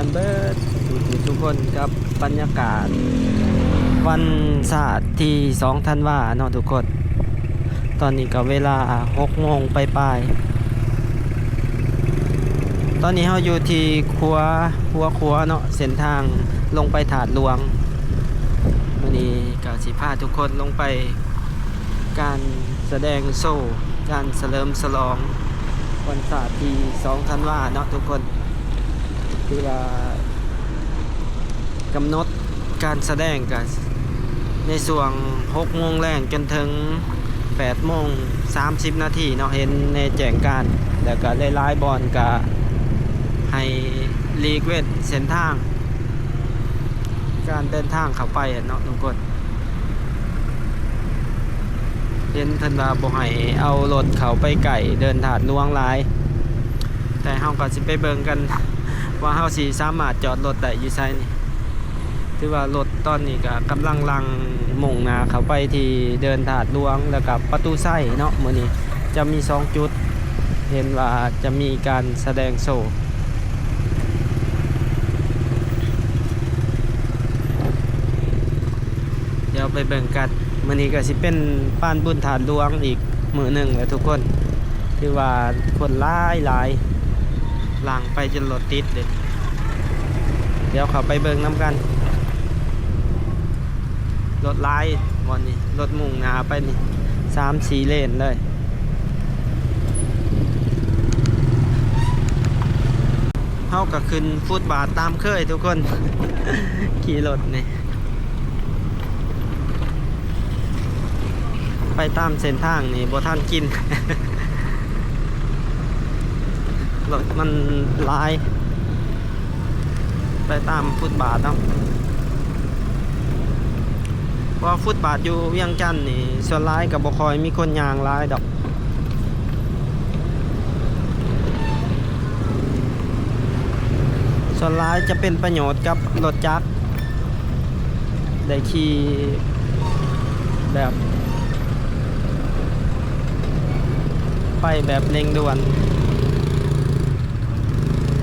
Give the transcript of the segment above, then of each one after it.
กันเบิดทุกคนกับบรรยากาศวันศาสตร์ที่2ธันวาเนาะทุกคนตอนนี้ก็เวลา6 โมงปลายตอนนี้เราอยู่ที่ขัวเนาะเส้นทางลงไปถาดหลวงวันนี้ก็สิพาทุกคนลงไปการแสดงโซ่การเฉลิมฉลองวันศาสตร์ที่2ธันวาเนาะทุกคนที่ว่ากำหนดการแสดงกันในส่วน6 โมงแรงจนถึง8 โมง 30 นาทีเนาะเห็นในแจ้งการแล้วก็หลายๆบอลก็ให้ลีกเวทเส้นทางการเดินทางเข้าไปเนาะทุกคนเห็นทันว่าบ่ให้เอารถเข้าไปไก่เดินถาดล่วงหลายแต่เฮาก็สิไปเบิ่งกันว่าเฮาสิสามารถจอดรถได้อยู่ไสนี่ถือว่ารถตอนนี้ก็กำลังลังมุ่งหน้าเข้าไปที่เดินถาดหลวงแล้วก็ประตูไส้เนาะมื้อนี้จะมี2 จุดเห็นว่าจะมีการแสดงโชว์เดี๋ยวไปเบิ่งกันมื้อนี้ก็สิเป็นปานบุญถาดหลวงอีกมื้อหนึงแหละทุกคนที่ว่าคนหลายหลังไปจนรถติดเลยเดี๋ยวเขาไปเบิ่งน้ำกันรถหลายวันนี้รถมุ่งหน้าไปนี่3-4 เลนเลยเฮาก็ขึ้นฟุตบาทตามเคยทุกคน ขี่รถนี่ไปตามเส้นทางนี่บ่ทันกิน รถมันหลายไปตามฟุตบาทเนาะเพราะฟุตบาทอยู่เวียงจันทน์นี่ส่วนหลายกับบ่ค่อยมีคนย่างหลายดอกส่วนหลายจะเป็นประโยชน์กับรถจักรได้ขี่แบบไปแบบเร่งด่วน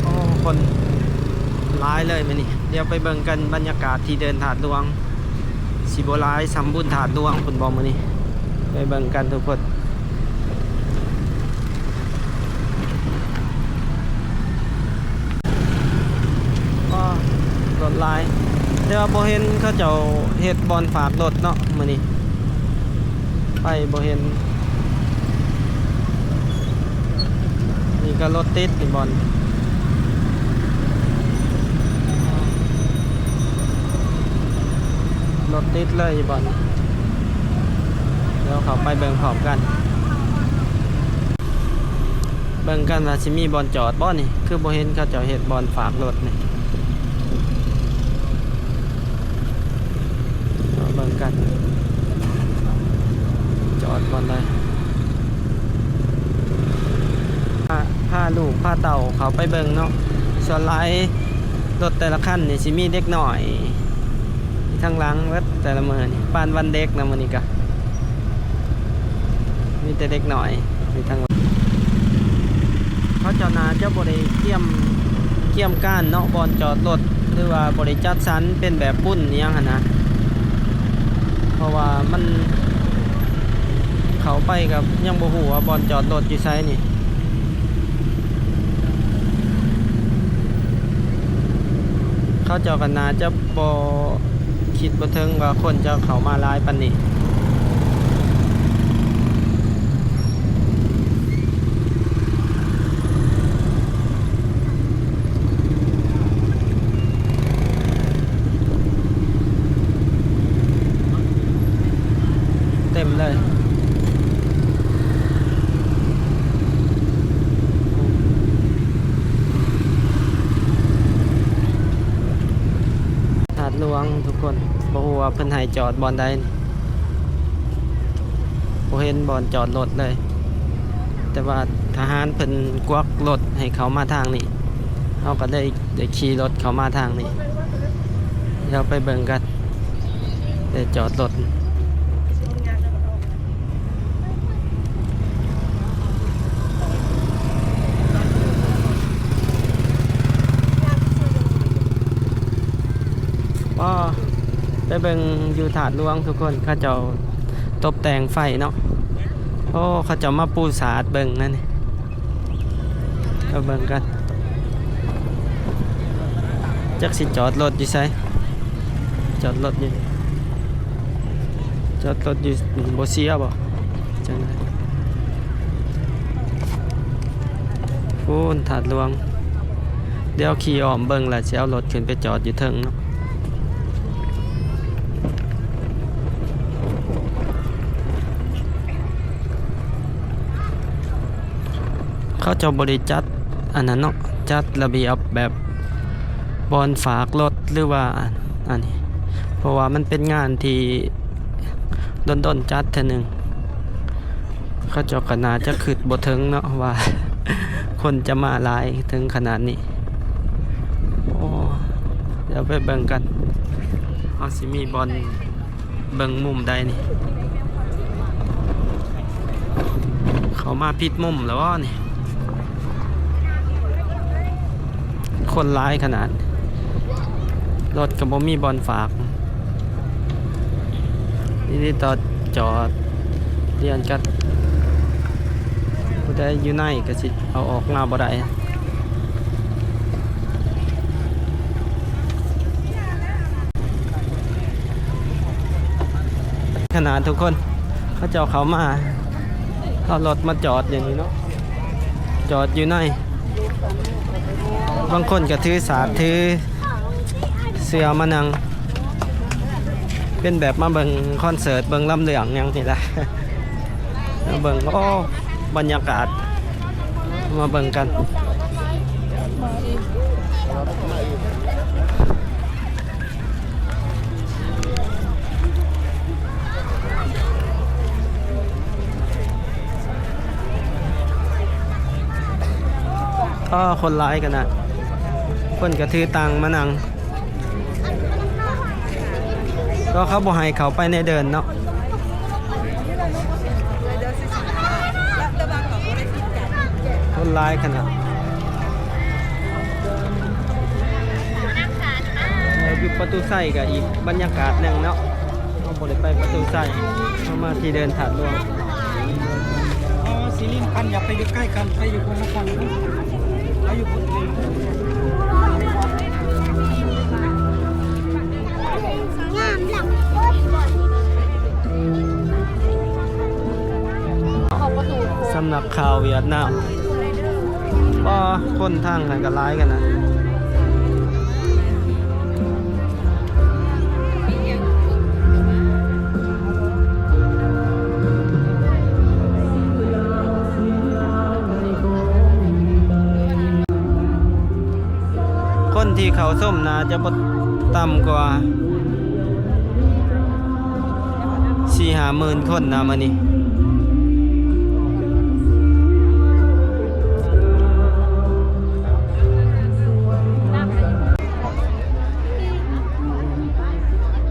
โอ้คนหลายเลยมื้อนี้เดี๋ยวไปเบิ่งกันบรรยากาศที่เดินถาดหลวงสิบ่หลายสำบุญถาดหลวงเพิ่นบอกมื้อนี้ไปเบิ่งกันทุกคนก็รถหลายแต่ว่าบ่เห็นเขาเจ้าเฮ็ดบอนฝากรถเนาะมื้อนี้ไปบ่เห็นนี่ก็รถติดนี่บอนรถติดเลยบอนเดี๋ยวเขาไปเบิ่งพร้อมกันเบิ่งกันว่าสิมีบอนจอดบ่นี่คือบ่เห็นเขาเจ้าเฮ็ดบอนฝากรถนี่เบิ่งกันจอดบอนได้พาลูกพาเต่าเขาไปเบิ่งเนาะส่วนหลายรถแต่ละคันนี่สิมีเด็กหน่อยทางหลังรถแต่ละมื้อนี่ปานวันเด็กนะมื้อนี้ก็มีแต่เด็กหน่อยมีทางเขาเจ้านาจะบ่ได้เกี่ยมก้านเนาะบอนจอดรถหรือว่าบ่ได้จัดสรรเป็นแบบปุ้นอิหยังหั่นนะเพราะว่ามันเข้าไปกับยังบ่ฮู้ว่าบอนจอดรถอยู่ไสนี่เขาเจ้ากันนาจะบ่คิดบ่ถึงว่าคนจะเข้ามาหลายปานนี้เต็มเลยถาดหลวงทุกคนบ่ฮู้ว่าเพิ่นให้จอดบอนใดนี่บ่เห็นบอนจอดรถเลยแต่ว่าทหารเพิ่นกวักรถให้เขามาทางนี้เฮาก็ได้ขี่รถเขามาทางนี้เดี๋ยวไปเบิ่งกันได้จอดรถ ถ เบิ่งอยู่ถาดหลวงทุกคนเขาเจ้าตกแต่งไฟเนาะโอ้เขาเจ้ามาปูสาดเบิ่งนั่นนี่ก็เบิ่งกันจักสิจอดรถอยู่ไสจอดรถอยู่บ่เสียบ่จังได๋ฟูนถาดหลวงเดี๋ยวขี่อ้อมเบิ่งแล้วสิเอารถขึ้นไปจอดอยู่เทิงเนาะเขาจะบริจัดอันนั้นเนาะจัดระเบียบแบบบอนฝากรถหรือว่าอันนี้เพราะว่ามันเป็นงานที่ด้นจัดเท่านึงเขาเจาะขนาดจะขึ้นบ่ถึงเนาะว่า คนจะมาหลายถึงขนาดนี้โอ้เดี๋ยวไปเบิ่งกันเขาสิมีบอลเบิ่งมุมใดนี่เขามาผิดมุมแล้วนี่ คนร้ายขนาดรถกับบ่มีบอลฝากนี่ต่อจอดเรียนกันผู้ใดอยู่ในก็สิเอาออกมาบ่ได้ขนาดทุกคนเขาเจ้าเขามาเอารถมาจอดอย่างนี้เนาะจอดอยู่ในบางคนก็ถือสาดถือเสือมานั่งเป็นแบบมาเบิ่งคอนเสิร์ตเบิ่งลำเลืองยังนี่แหละมาเบิ่งโอ้บรรยากาศมาเบิ่งกันก็คนร้ายกันนะคนกระถือตังมานั่งก็เขาบอกให้เขาไปในเดินเนาะคนร้ายขนาดอยู่ประตูไส้กับอีกบรรยากาศหนึ่งเนาะเราบริไปประตูไส้เข้ามาที่เดินถาดหลวงซีรีส์คันอย่าไปอยู่ใกล้กันไปอยู่คนละฝั่งไปอยู่คนเดียวสำนักข่าวเวียดนามก็คนทางกันก็ร้ายกันนะคนที่เขาส้มนาจะบ่ต่ำกว่า 4-5 หมื่นคนนะมื้อนี้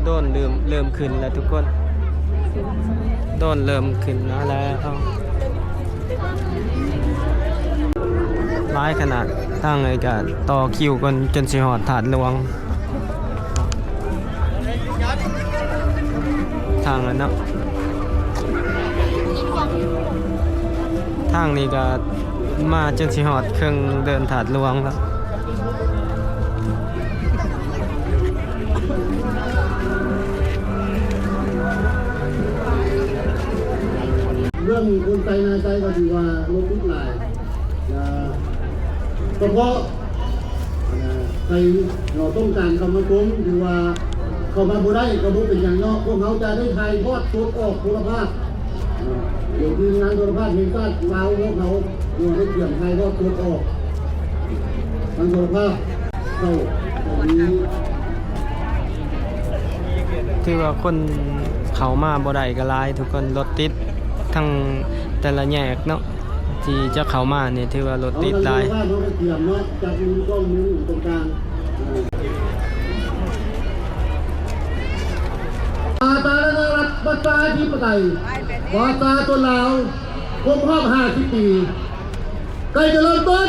โดนเริ่มขึ้นแล้วทุกคนโดนเริ่มขึ้นแล้วร้ายขนาดทางไอ้กะต่อคิวกันจนสิหอดถาดหลวงทางนั้นเนาะทางนี้ก็มาจนสิหอดเครื่องเดินถาดหลวงแล้วเรื่องคนใจนาใจก็ถือว่าลดทุกหลายเฉพาะใครเราต้องการคำมาชมถือว่าเขามาบ่ได้ก็บ่เป็นอย่างเนาะพวกเขาจะได้ถ่ายทอดสดออกโทรภาพเดี๋ยวทีมงานโทรภาพเห็นก็ว้าวพวกเขาได้เตรียมถ่ายทอดสดออกทางโทรภาพเข้าตรงนี้ถือว่าคนเขามาบ่ได้ก็หลายทุกคนรถติดทั้งแต่ละแยกเนาะที่จะเข้ามาเนี่ยถือว่ารถติดหลายตารัฐประชาธิปไตยวาตาตัวลาวครบรอบ50 ปีใกล้จะเริ่มต้น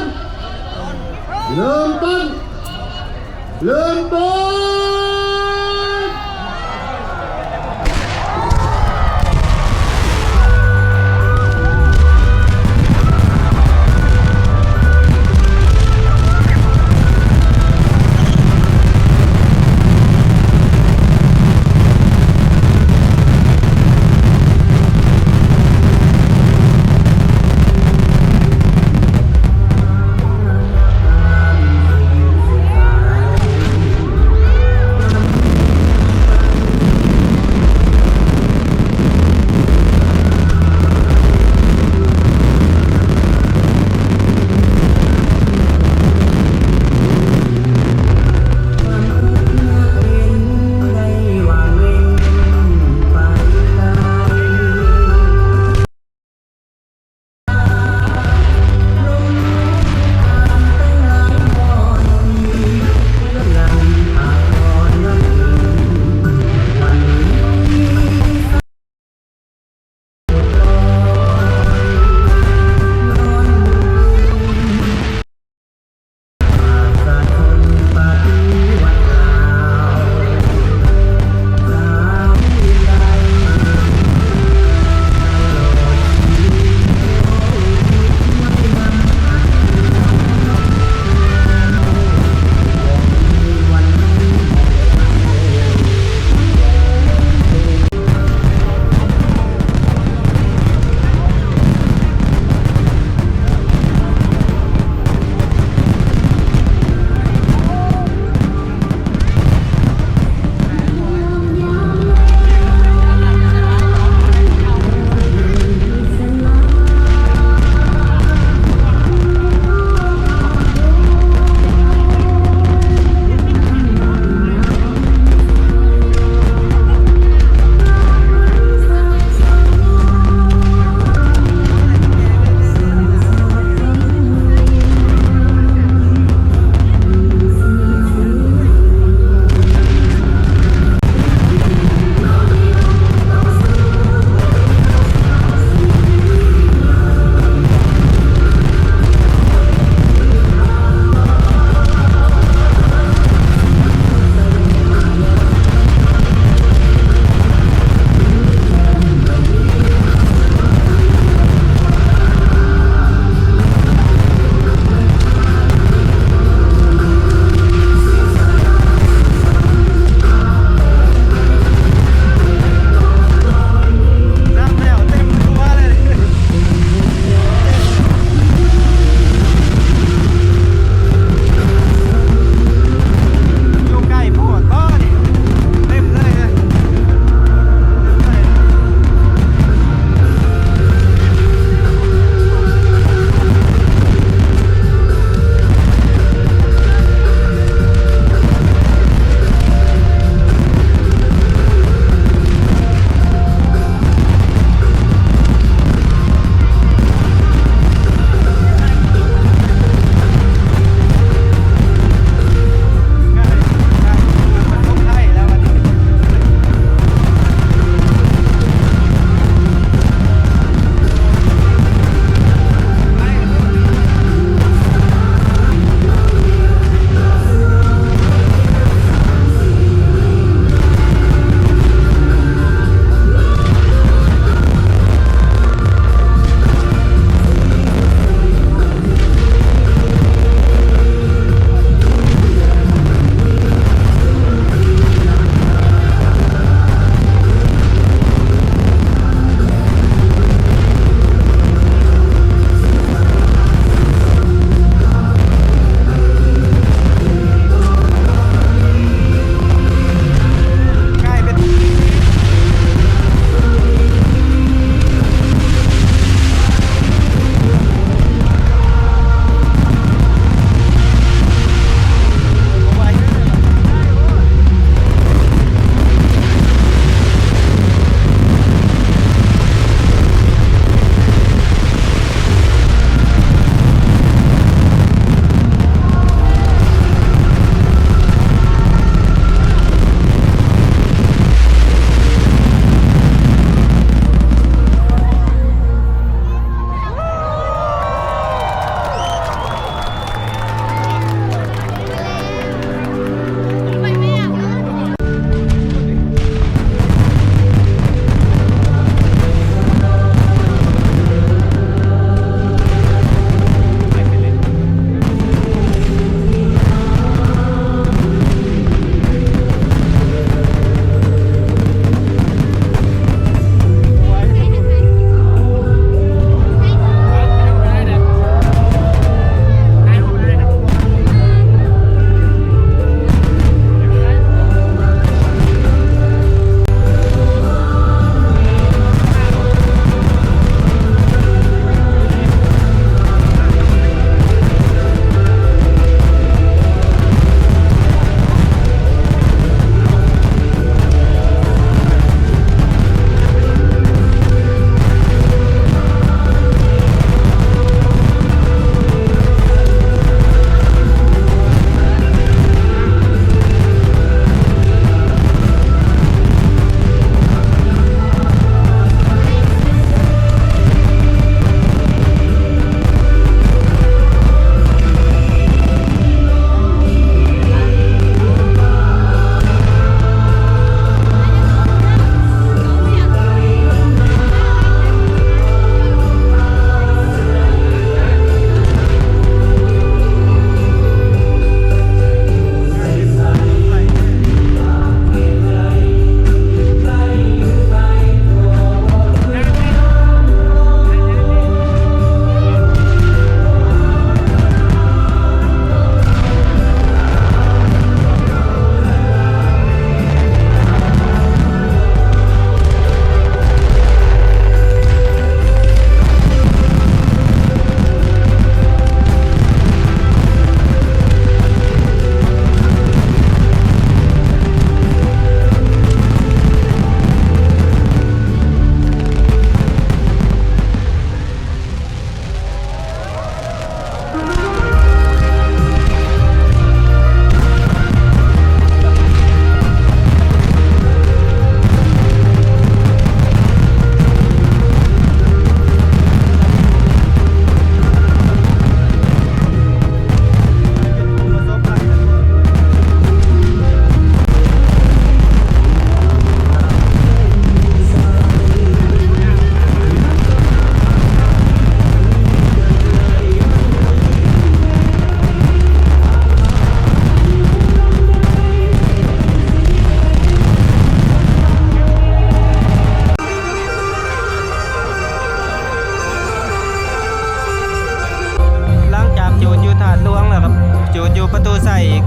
จูดอยู่ประตูใส่อีก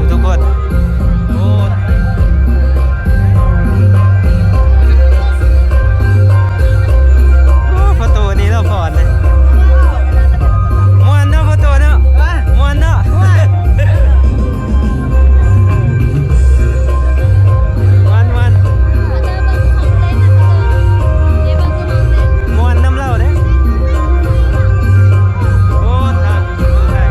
ทุกคนโอ้ประตูนี้เราผ่อนเลยม่วนเนาะประตูเนาะม่วนเนาะวันม่วนน้ำเหล้าเด้โอ้ทางประตูใส่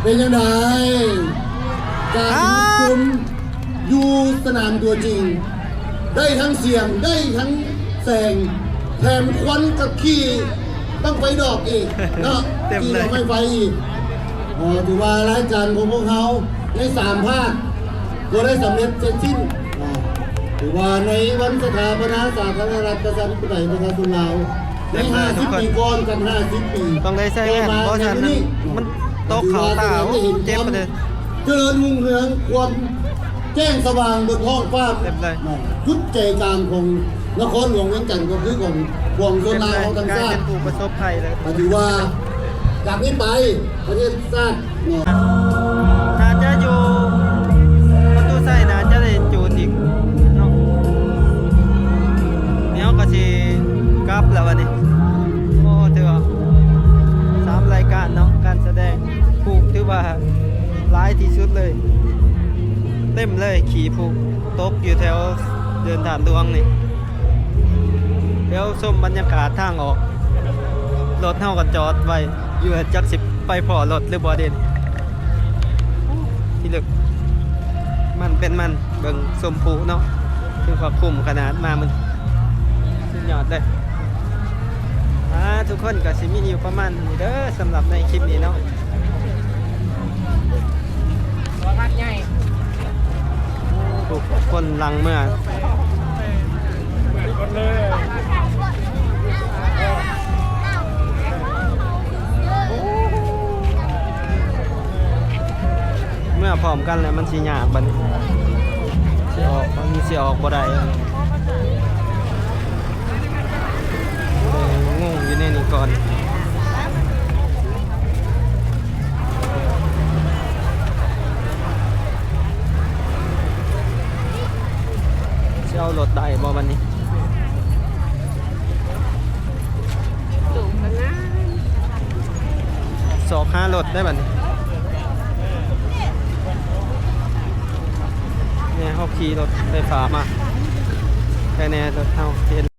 เป็นยังไงการคุมอยู่สนามตัวจริง ได้ทั้งเสียงได้ทั้งแสงแถมควันกับขี้ต้องไฟดอกอีกเนาะ เต็ม ขี้ เลย ดอกไม่ไฟอีกถือว่ารายการของพวกเขาใน3 ภาคก็ได้สำเร็จเสร็จสิ้นถือว่าในวันสถาปนาสาธารณรัฐประชาธิปไตยประชาชนลาวใน50 ปีก่อนกับ50 ปี ต้องได้ใส่แว่นเพราะฉะนั้นมันตกเขาตาโอ้เจ็บไปเลย เจริญรุ่งเรืองความแจ้งสว่างบนท้องฟ้า เต็มเลย จุดใจกลางของนครหลวงเวียงจันทร์ก็คือของพวงชนลาวของทั้ง กลาย ชา เป็ ติ นผู้ประสบภัยเลย ถือว่าจากนี้ไปประเทศชาติ น่าจะอยู่ประตูใส่น่าจะได้จูดอีกเนาะเดี๋ยวก็สิกลับแล้ววันนี้โอ้ถือว่า3 รายการเนาะการแสดงผู้ถือว่าหลายที่สุดเลย เต็มเลยขี่ผู้ตกอยู่แถวเดินฐานดวงนี่เดี๋ยวชมบรรยากาศทางออกรถเฮาก็จอดไว้อยู่จักสิไปพอรถหรือบ่เด่นที่ลึกมันเป็นมันเบิ่งสมผูเนาะคือว่าคุ้มขนาดมามันสุดยอดเลยทุกคนก็สิมีอยู่ประมาณนี้เด้อสำหรับในคลิปนี้เนาะทุกคนลังเมื่อเมื่อพร้อมกันแล้วมันสิยากบัดนี้สิออกมันสิออกบ่ได้งงอยู่ในนี้ก่อนสิเอารถได้บ่บัดนี้สอกหารถได้บัดนี้เนี่ยเขาขี่รถไฟฟ้ามาแค่นี้รถเท่าเห็น